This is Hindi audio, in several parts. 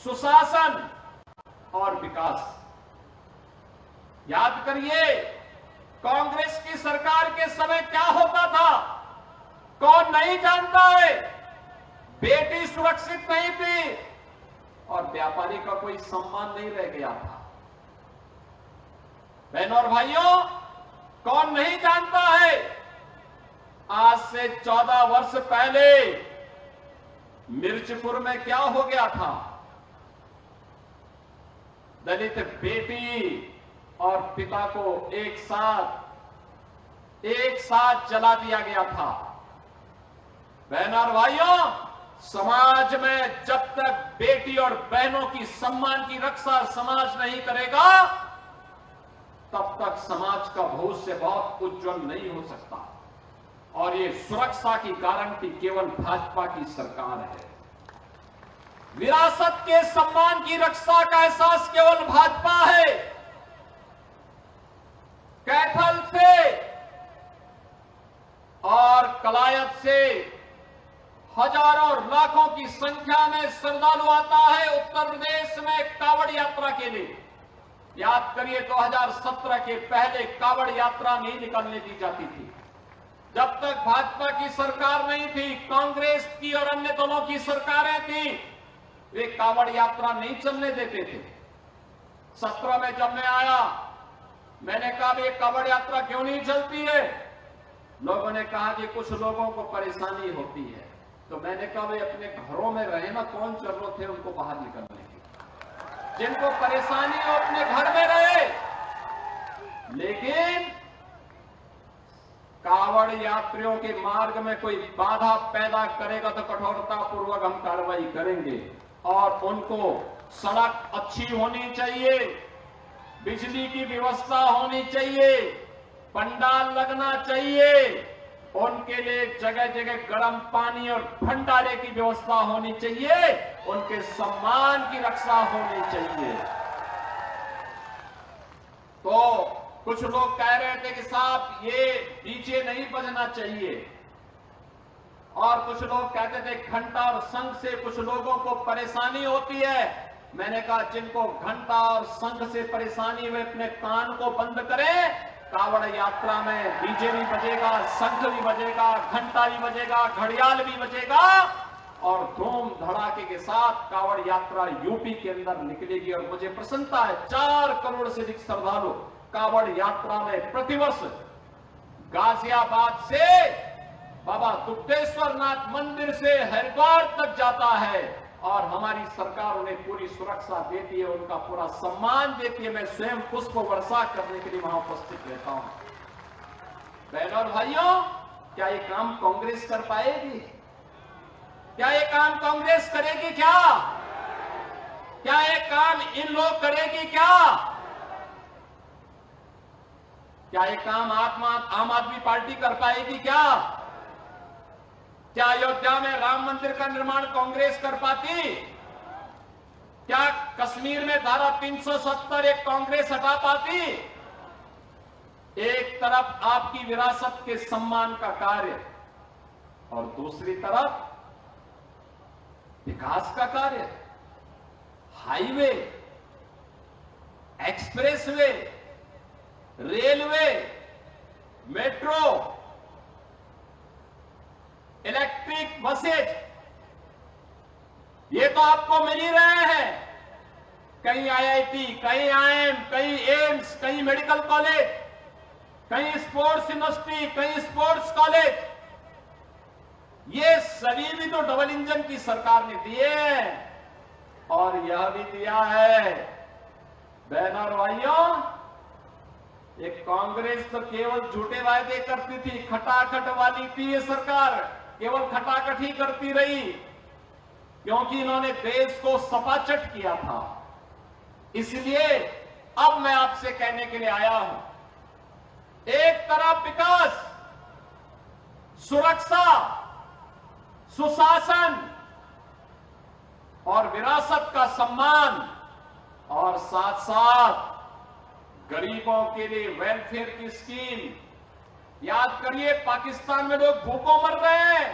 सुशासन और विकास। याद करिए, कांग्रेस की सरकार के समय क्या होता था, कौन नहीं जानता है। बेटी सुरक्षित नहीं थी और व्यापारी का कोई सम्मान नहीं रह गया था। बहनों और भाइयों, कौन नहीं जानता है, आज से 14 वर्ष पहले मिर्चपुर में क्या हो गया था। दलित बेटी और पिता को एक साथ जला दिया गया था। बहनों और भाइयों, समाज में जब तक बेटी और बहनों की सम्मान की रक्षा समाज नहीं करेगा, तब तक समाज का भविष्य बहुत उज्जवल नहीं हो सकता। और ये सुरक्षा की गारंटी केवल भाजपा की सरकार है। विरासत के सम्मान की रक्षा का एहसास केवल भाजपा है। कैथल से और कलायत से हजारों और लाखों की संख्या में श्रद्धालु आता है उत्तर प्रदेश में कावड़ यात्रा के लिए। याद करिए, 2017 के पहले कावड़ यात्रा नहीं निकलने दी जाती थी। जब तक भाजपा की सरकार नहीं थी, कांग्रेस की और अन्य दलों की सरकारें थी, वे कावड़ यात्रा नहीं चलने देते थे। 17 में जब मैं आया, मैंने कहा ये कावड़ यात्रा क्यों नहीं चलती है। लोगों ने कहा कि कुछ लोगों को परेशानी होती है। तो मैंने कहा वे अपने घरों में रहे ना, कौन जरूरत है उनको बाहर निकलने की। जिनको परेशानी हो अपने घर में रहे। लेकिन कावड़ यात्रियों के मार्ग में कोई बाधा पैदा करेगा तो कठोरता पूर्वक हम कार्रवाई करेंगे। और उनको सड़क अच्छी होनी चाहिए, बिजली की व्यवस्था होनी चाहिए, पंडाल लगना चाहिए, उनके लिए जगह जगह गर्म पानी और भंडारे की व्यवस्था होनी चाहिए, उनके सम्मान की रक्षा होनी चाहिए। तो कुछ लोग कह रहे थे कि साहब ये डीजे नहीं बजना चाहिए, और कुछ लोग कहते थे घंटा और शंख से कुछ लोगों को परेशानी होती है। मैंने कहा जिनको घंटा और शंख से परेशानी हुए अपने कान को बंद करें। कावड़ यात्रा में डीजे भी बजेगा, शंख भी बजेगा, घंटा भी बजेगा, घड़ियाल भी बजेगा और धूम धड़ाके के साथ कावड़ यात्रा यूपी के अंदर निकलेगी। और मुझे प्रसन्नता है, 4 करोड़ से अधिक श्रद्धालु कावड़ यात्रा में प्रतिवर्ष गाजियाबाद से बाबा दुग्धेश्वर नाथ मंदिर से हरिद्वार तक जाता है। और हमारी सरकार उन्हें पूरी सुरक्षा देती है, उनका पूरा सम्मान देती है। मैं स्वयं पुष्प वर्षा करने के लिए वहां उपस्थित रहता हूं। बहनों और भाइयों, क्या ये काम कांग्रेस कर पाएगी? क्या ये काम कांग्रेस करेगी? क्या ये काम इन लोग करेगी? क्या ये काम आम आदमी पार्टी कर पाएगी? क्या अयोध्या में राम मंदिर का निर्माण कांग्रेस कर पाती? क्या कश्मीर में धारा 370 एक कांग्रेस हटा पाती? एक तरफ आपकी विरासत के सम्मान का कार्य और दूसरी तरफ विकास का कार्य, highway, expressway, railway, metro, electric buses, ये तो आपको मिल ही रहे हैं। कहीं आईआईटी, कहीं आईएम, कहीं एम्स, कहीं मेडिकल कॉलेज, कहीं स्पोर्ट्स यूनिवर्सिटी, कहीं स्पोर्ट्स कॉलेज, ये सभी भी तो डबल इंजन की सरकार ने दिए। और यह भी दिया है, बहनों और भाइयों, ये कांग्रेस तो केवल झूठे वायदे करती थी, खटाखट वाली थी ये सरकार, केवल खटाखट ही करती रही, क्योंकि इन्होंने देश को सपाचट किया था। इसलिए अब मैं आपसे कहने के लिए आया हूं, एक तरफ विकास, सुरक्षा, सुशासन और विरासत का सम्मान, और साथ साथ गरीबों के लिए वेलफेयर की स्कीम। याद करिए, पाकिस्तान में लोग भूखों मर रहे हैं,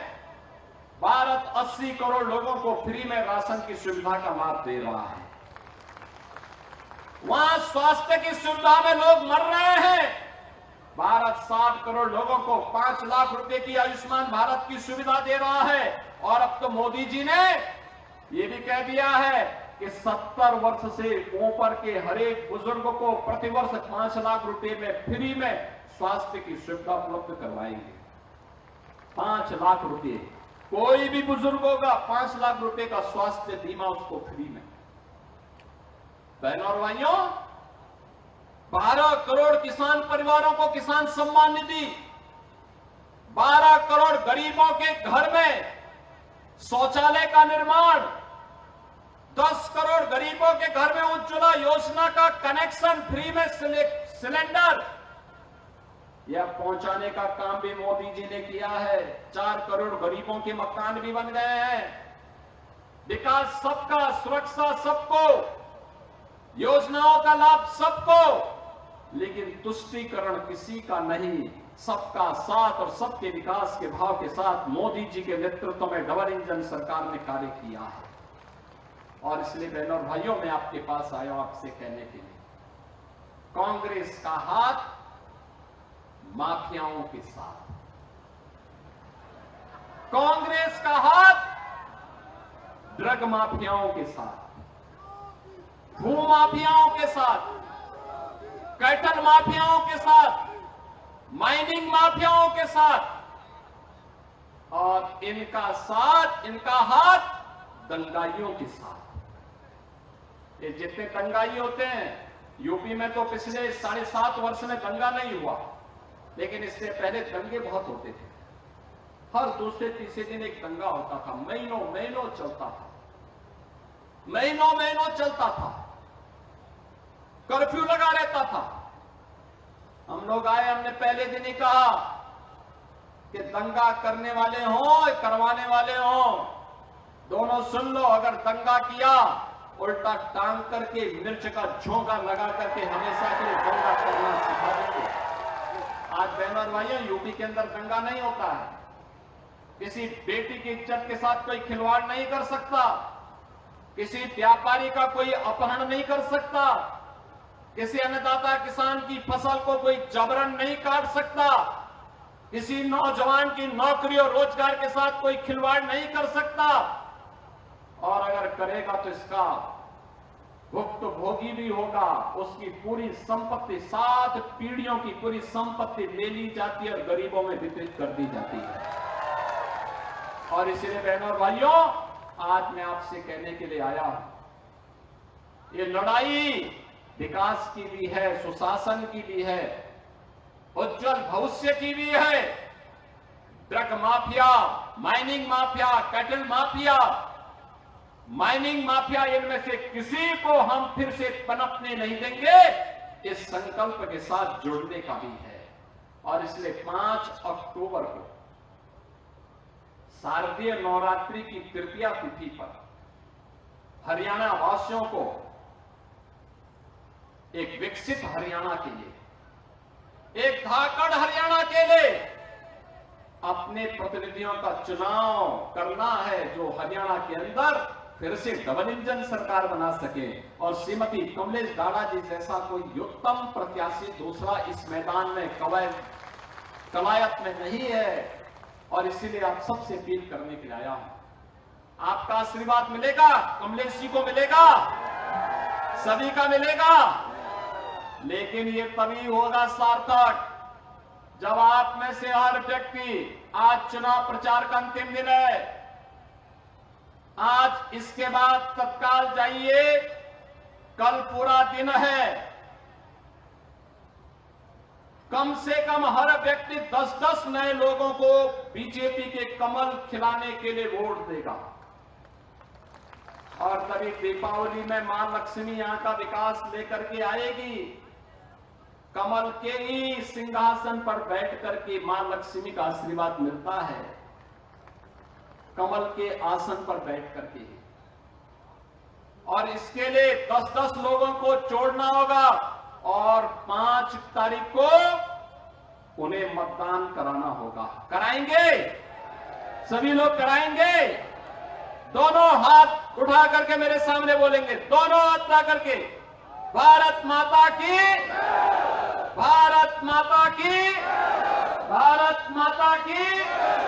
भारत 80 करोड़ लोगों को फ्री में राशन की सुविधा का लाभ दे रहा है। वहां स्वास्थ्य की सुविधा में लोग मर रहे हैं। भारत 60 करोड़ लोगों को 5 लाख रुपए की आयुष्मान भारत की सुविधा दे रहा है। और अब तो मोदी जी ने यह भी कह दिया है कि 70 वर्ष से ऊपर के हर एक बुजुर्ग को प्रतिवर्ष 5 लाख रुपए में फ्री में स्वास्थ्य की सुविधा उपलब्ध करवाएंगे। 5 लाख रुपए, कोई भी बुजुर्ग होगा 5 लाख रुपए का स्वास्थ्य बीमा उसको फ्री में। बहनों और भाइयों, 12 करोड़ किसान परिवारों को किसान सम्मान निधि, 12 करोड़ गरीबों के घर में शौचालय का निर्माण, 10 करोड़ गरीबों के घर में उज्ज्वला योजना का कनेक्शन, फ्री में सिलेंडर, यह पहुंचाने का काम भी मोदी जी ने किया है। 4 करोड़ गरीबों के मकान भी बन गए हैं। विकास सबका, सुरक्षा सबको, योजनाओं का लाभ सबको, लेकिन तुष्टीकरण किसी का नहीं। सबका साथ और सबके विकास के भाव के साथ मोदी जी के नेतृत्व में डबल इंजन सरकार ने कार्य किया है। और इसलिए बहनों और भाइयों, मैं आपके पास आया हूं आपसे कहने के लिए, कांग्रेस का हाथ माफियाओं के साथ, कांग्रेस का हाथ ड्रग माफियाओं के साथ, भू माफियाओं के साथ, कैटल माफियाओं के साथ, माइनिंग माफियाओं के साथ, और इनका हाथ दंगाइयों के साथ। ये जितने दंगाई होते हैं, यूपी में तो पिछले 7.5 वर्ष में दंगा नहीं हुआ, लेकिन इससे पहले दंगे बहुत होते थे। हर दूसरे तीसरे दिन एक दंगा होता था, महीनों चलता था, महीनों चलता था, कर्फ्यू लगा रहता था। हम लोग आए, हमने पहले दिन ही कहा कि दंगा करने वाले हों, करवाने वाले हों, दोनों सुन लो। अगर दंगा किया, उल्टा टांग करके मिर्च का झोंका लगा करके हमेशा के लिए दंगा करना सिखा देंगे। आज बहनों और भाइयों, यूपी के अंदर दंगा नहीं होता है। किसी बेटी की इज्जत के साथ कोई खिलवाड़ नहीं कर सकता, किसी व्यापारी का कोई अपहरण नहीं कर सकता, किसी अन्नदाता किसान की फसल को कोई जबरन नहीं काट सकता, किसी नौजवान की नौकरी और रोजगार के साथ कोई खिलवाड़ नहीं कर सकता। और अगर करेगा तो इसका भुक्तभोगी भी होगा। उसकी पूरी संपत्ति, 7 पीढ़ियों की पूरी संपत्ति ले ली जाती है और गरीबों में वितरित कर दी जाती है। और इसलिए बहनों और भाइयों, आज मैं आपसे कहने के लिए आया हूं, ये लड़ाई विकास की भी है, सुशासन की भी है, उज्जवल भविष्य की भी है। Drug mafia, mining mafia, cattle mafia, mining mafia, इनमें से किसी को हम फिर से पनपने नहीं देंगे। इस संकल्प के साथ जुड़ने का भी है। और इसलिए 5 अक्टूबर को शारदीय नवरात्रि की तृतीया तिथि पर हरियाणा वासियों को एक विकसित हरियाणा के लिए, एक धाकड़ हरियाणा के लिए अपने प्रतिनिधियों का चुनाव करना है, जो हरियाणा के अंदर फिर से डबल इंजन सरकार बना सके। और श्रीमती कमलेश दाड़ा जी जैसा कोई उत्तम प्रत्याशी दूसरा इस मैदान में कवायद में नहीं है। और इसीलिए आप सबसे अपील करने के लिए आया हूं। आपका आशीर्वाद मिलेगा, कमलेश जी को मिलेगा, सभी का मिलेगा, लेकिन ये तभी होगा सार्थक जब आप में से हर व्यक्ति, आज चुनाव प्रचार का अंतिम दिन है, आज इसके बाद तत्काल जाइए, कल पूरा दिन है, कम से कम हर व्यक्ति 10-10 नए लोगों को बीजेपी के कमल खिलाने के लिए वोट देगा। और तभी दीपावली में मां लक्ष्मी यहां का विकास लेकर के आएगी। कमल के ही सिंहासन पर बैठ करके मां लक्ष्मी का आशीर्वाद मिलता है, कमल के आसन पर बैठ करके। और इसके लिए 10-10 लोगों को जोड़ना होगा और 5 तारीख को उन्हें मतदान कराना होगा। कराएंगे? सभी लोग कराएंगे? दोनों हाथ उठा करके मेरे सामने बोलेंगे, दोनों हाथ उठा करके, भारत माता की, भारत माता की, भारत माता की।